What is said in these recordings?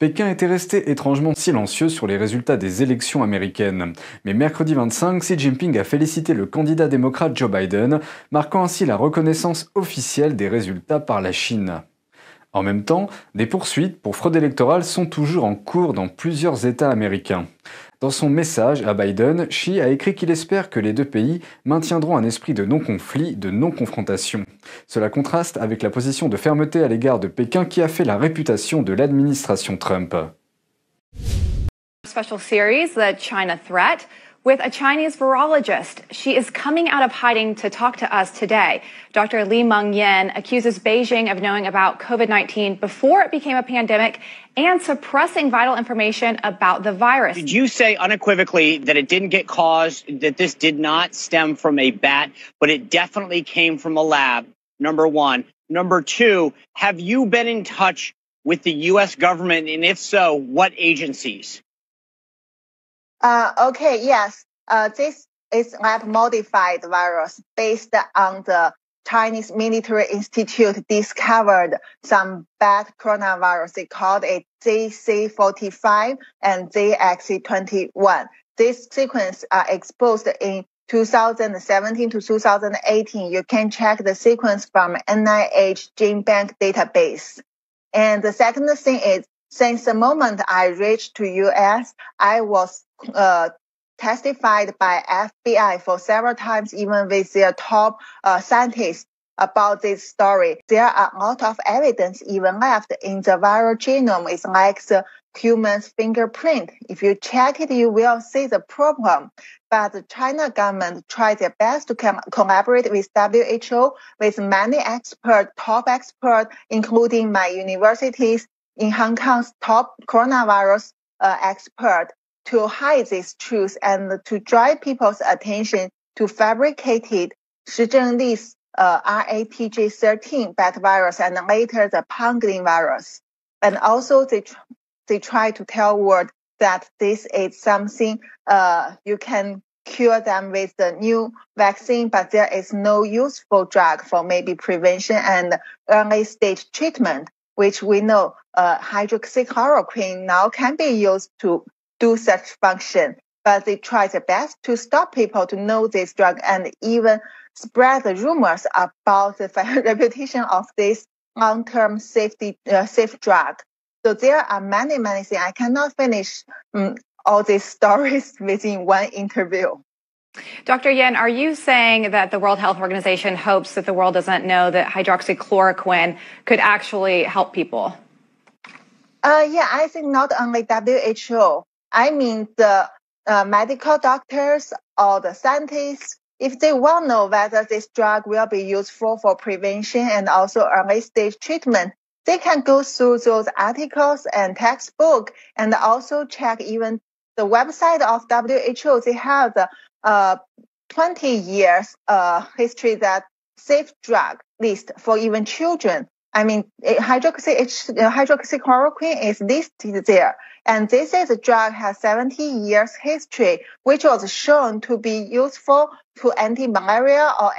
Pékin était resté étrangement silencieux sur les résultats des élections américaines. Mais mercredi 25, Xi Jinping a félicité le candidat démocrate Joe Biden, marquant ainsi la reconnaissance officielle des résultats par la Chine. En même temps, des poursuites pour fraude électorale sont toujours en cours dans plusieurs États américains. Dans son message à Biden, Xi a écrit qu'il espère que les deux pays maintiendront un esprit de non-conflit, de non-confrontation. Cela contraste avec la position de fermeté à l'égard de Pékin qui a fait la réputation de l'administration Trump. Special series, The China Threat, with a Chinese virologist. She is coming out of hiding to talk to us today. Dr. Li Mengyan accuses Beijing of knowing about COVID-19 before it became a pandemic and suppressing vital information about the virus. Did you say unequivocally that it didn't get caused, that this did not stem from a bat, but it definitely came from a lab, number one? Number two, have you been in touch with the U.S. government, and if so, what agencies? Yes. This is lab-modified virus based on the Chinese Military Institute discovered some bad coronavirus. They called it ZC45 and ZXC21. This sequence are exposed in 2017 to 2018. You can check the sequence from NIH GenBank database. And the second thing is, since the moment I reached to U.S., I was testified by FBI for several times, even with their top scientists about this story. There are a lot of evidence even left in the viral genome. It's like the human's fingerprint. If you check it, you will see the problem. But the China government tried their best to collaborate with WHO, with many experts, top experts, including my universities in Hong Kong's top coronavirus expert, to hide this truth and to drive people's attention to fabricated Shi Zhengli's RATG13 bat virus and later the pangolin virus. And also they try to tell world that this is something you can cure them with the new vaccine, but there is no useful drug for maybe prevention and early stage treatment, which we know hydroxychloroquine now can be used to do such function. But they try their best to stop people to know this drug and even spread the rumors about the reputation of this long-term safe drug. So there are many things. I cannot finish all these stories within one interview. Dr. Yan, are you saying that the World Health Organization hopes that the world doesn't know that hydroxychloroquine could actually help people? Yeah, I think not only WHO. I mean the medical doctors or the scientists, if they want to know whether this drug will be useful for prevention and also early stage treatment, they can go through those articles and textbook and also check even the website of WHO. They have the 20 years history that safe drug list for even children. I mean, hydroxychloroquine is listed there. And this is a drug has 70 years history, which was shown to be useful to anti-malaria or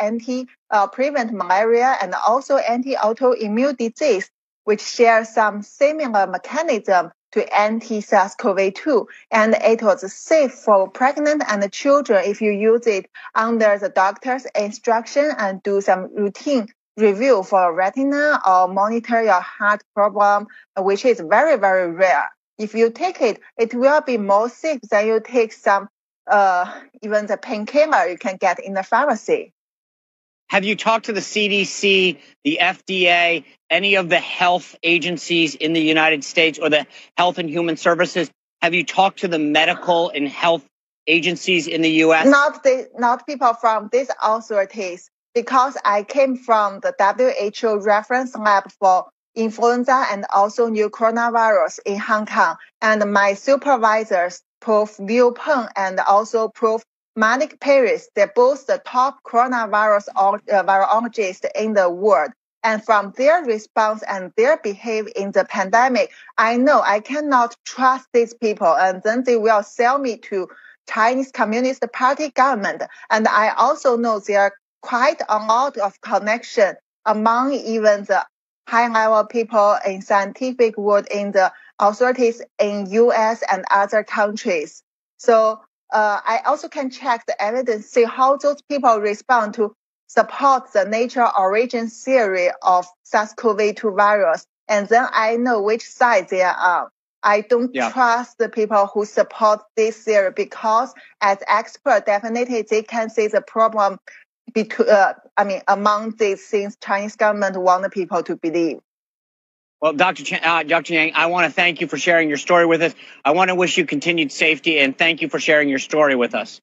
prevent malaria and also anti-autoimmune disease, which shares some similar mechanism to anti-SARS-CoV-2. And it was safe for pregnant and children if you use it under the doctor's instruction and do some routine review for retina or monitor your heart problem, which is very, very rare. If you take it, it will be more safe than you take some, even the painkiller you can get in the pharmacy. Have you talked to the CDC, the FDA, any of the health agencies in the United States or the Health and Human Services? Have you talked to the medical and health agencies in the U.S.? Not people from these authorities, because I came from the WHO reference lab for influenza and also new coronavirus in Hong Kong. And my supervisors, Prof. Liu Peng and also Prof. Malik Paris, they're both the top coronavirus virologists in the world. And from their response and their behavior in the pandemic, I know I cannot trust these people. And then they will sell me to Chinese Communist Party government. And I also know there are quite a lot of connection among even the high-level people in scientific world in the authorities in US and other countries. So I also can check the evidence, see how those people respond to support the nature origin theory of SARS-CoV-2 virus. And then I know which side they are on. I don't trust the people who support this theory because as experts, definitely they can see the problem between, among these things Chinese government want the people to believe. Well, Dr. Yang, I want to thank you for sharing your story with us. I want to wish you continued safety and thank you for sharing your story with us.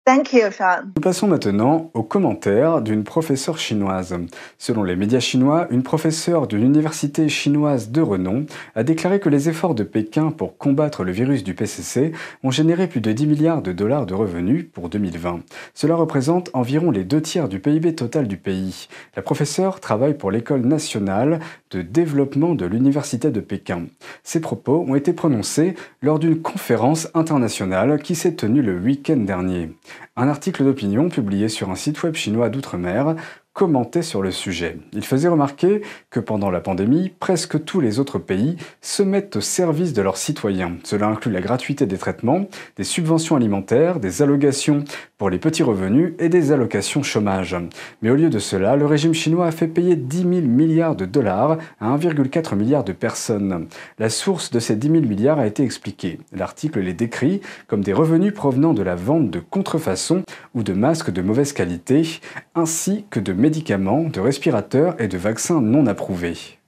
Thank you, Sean. Nous passons maintenant aux commentaires d'une professeure chinoise. Selon les médias chinois, une professeure d'une université chinoise de renom a déclaré que les efforts de Pékin pour combattre le virus du PCC ont généré plus de 10 milliards de dollars de revenus pour 2020. Cela représente environ les 2/3 du PIB total du pays. La professeure travaille pour l'École nationale de développement de l'Université de Pékin. Ces propos ont été prononcés lors d'une conférence internationale qui s'est tenue le week-end dernier. Un article d'opinion publié sur un site web chinois d'outre-mer commentait sur le sujet. Il faisait remarquer que pendant la pandémie, presque tous les autres pays se mettent au service de leurs citoyens. Cela inclut la gratuité des traitements, des subventions alimentaires, des allocations pour les petits revenus et des allocations chômage. Mais au lieu de cela, le régime chinois a fait payer 10 000 milliards de dollars à 1,4 milliard de personnes. La source de ces 10 000 milliards a été expliquée. L'article les décrit comme des revenus provenant de la vente de contrefaçons ou de masques de mauvaise qualité, ainsi que de médicaments, de respirateurs et de vaccins non approuvés.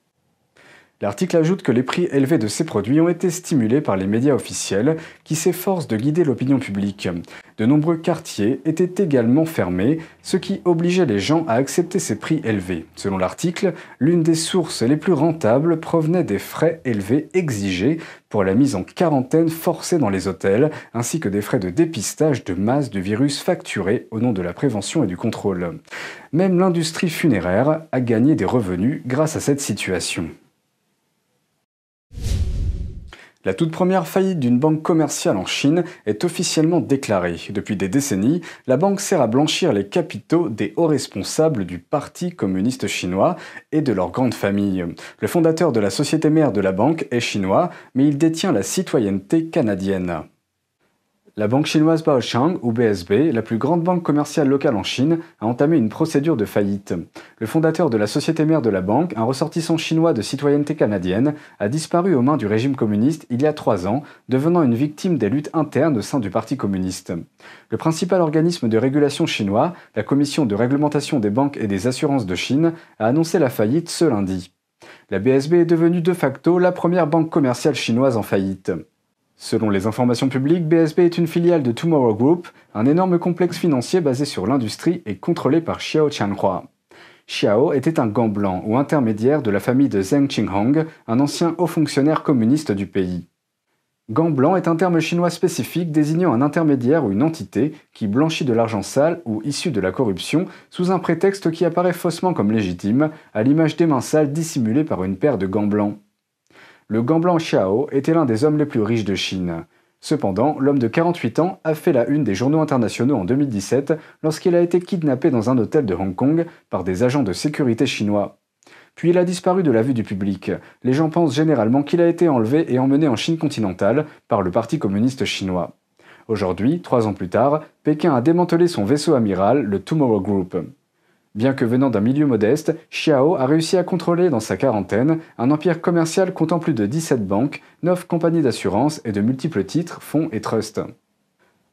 L'article ajoute que les prix élevés de ces produits ont été stimulés par les médias officiels qui s'efforcent de guider l'opinion publique. De nombreux quartiers étaient également fermés, ce qui obligeait les gens à accepter ces prix élevés. Selon l'article, l'une des sources les plus rentables provenait des frais élevés exigés pour la mise en quarantaine forcée dans les hôtels, ainsi que des frais de dépistage de masse du virus facturés au nom de la prévention et du contrôle. Même l'industrie funéraire a gagné des revenus grâce à cette situation. La toute première faillite d'une banque commerciale en Chine est officiellement déclarée. Depuis des décennies, la banque sert à blanchir les capitaux des hauts responsables du Parti communiste chinois et de leur grande famille. Le fondateur de la société mère de la banque est chinois, mais il détient la citoyenneté canadienne. La banque chinoise Baochang, ou BSB, la plus grande banque commerciale locale en Chine, a entamé une procédure de faillite. Le fondateur de la société mère de la banque, un ressortissant chinois de citoyenneté canadienne, a disparu aux mains du régime communiste il y a 3 ans, devenant une victime des luttes internes au sein du Parti communiste. Le principal organisme de régulation chinois, la Commission de réglementation des banques et des assurances de Chine, a annoncé la faillite ce lundi. La BSB est devenue de facto la première banque commerciale chinoise en faillite. Selon les informations publiques, BSB est une filiale de Tomorrow Group, un énorme complexe financier basé sur l'industrie et contrôlé par Xiao Tianhua. Xiao était un gant blanc ou intermédiaire de la famille de Zheng Qinghong, un ancien haut fonctionnaire communiste du pays. Gant blanc est un terme chinois spécifique désignant un intermédiaire ou une entité qui blanchit de l'argent sale ou issu de la corruption sous un prétexte qui apparaît faussement comme légitime, à l'image des mains sales dissimulées par une paire de gants blancs. Le gant blanc Xiao était l'un des hommes les plus riches de Chine. Cependant, l'homme de 48 ans a fait la une des journaux internationaux en 2017 lorsqu'il a été kidnappé dans un hôtel de Hong Kong par des agents de sécurité chinois. Puis il a disparu de la vue du public. Les gens pensent généralement qu'il a été enlevé et emmené en Chine continentale par le Parti communiste chinois. Aujourd'hui, 3 ans plus tard, Pékin a démantelé son vaisseau amiral, le Tomorrow Group. Bien que venant d'un milieu modeste, Xiao a réussi à contrôler dans sa quarantaine un empire commercial comptant plus de 17 banques, 9 compagnies d'assurance et de multiples titres, fonds et trusts.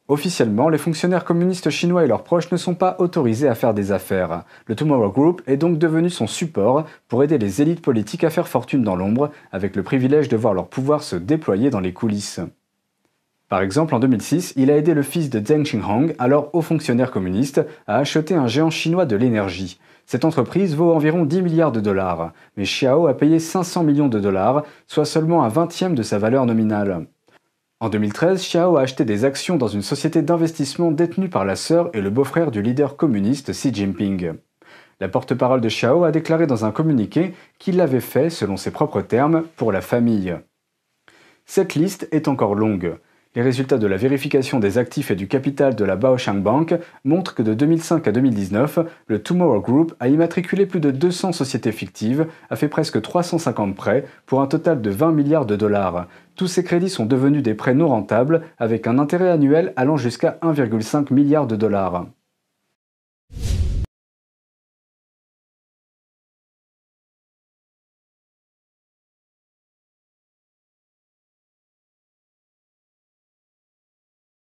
Officiellement, les fonctionnaires communistes chinois et leurs proches ne sont pas autorisés à faire des affaires. Le Tomorrow Group est donc devenu son support pour aider les élites politiques à faire fortune dans l'ombre, avec le privilège de voir leur pouvoir se déployer dans les coulisses. Par exemple, en 2006, il a aidé le fils de Zheng Qinghong, alors haut fonctionnaire communiste, à acheter un géant chinois de l'énergie. Cette entreprise vaut environ 10 milliards de dollars, mais Xiao a payé 500 millions de dollars, soit seulement un 20e de sa valeur nominale. En 2013, Xiao a acheté des actions dans une société d'investissement détenue par la sœur et le beau-frère du leader communiste Xi Jinping. La porte-parole de Xiao a déclaré dans un communiqué qu'il l'avait fait, selon ses propres termes, pour la famille. Cette liste est encore longue. Les résultats de la vérification des actifs et du capital de la Baoshan Bank montrent que de 2005 à 2019, le Tomorrow Group a immatriculé plus de 200 sociétés fictives, a fait presque 350 prêts pour un total de 20 milliards de dollars. Tous ces crédits sont devenus des prêts non rentables avec un intérêt annuel allant jusqu'à 1,5 milliard de dollars.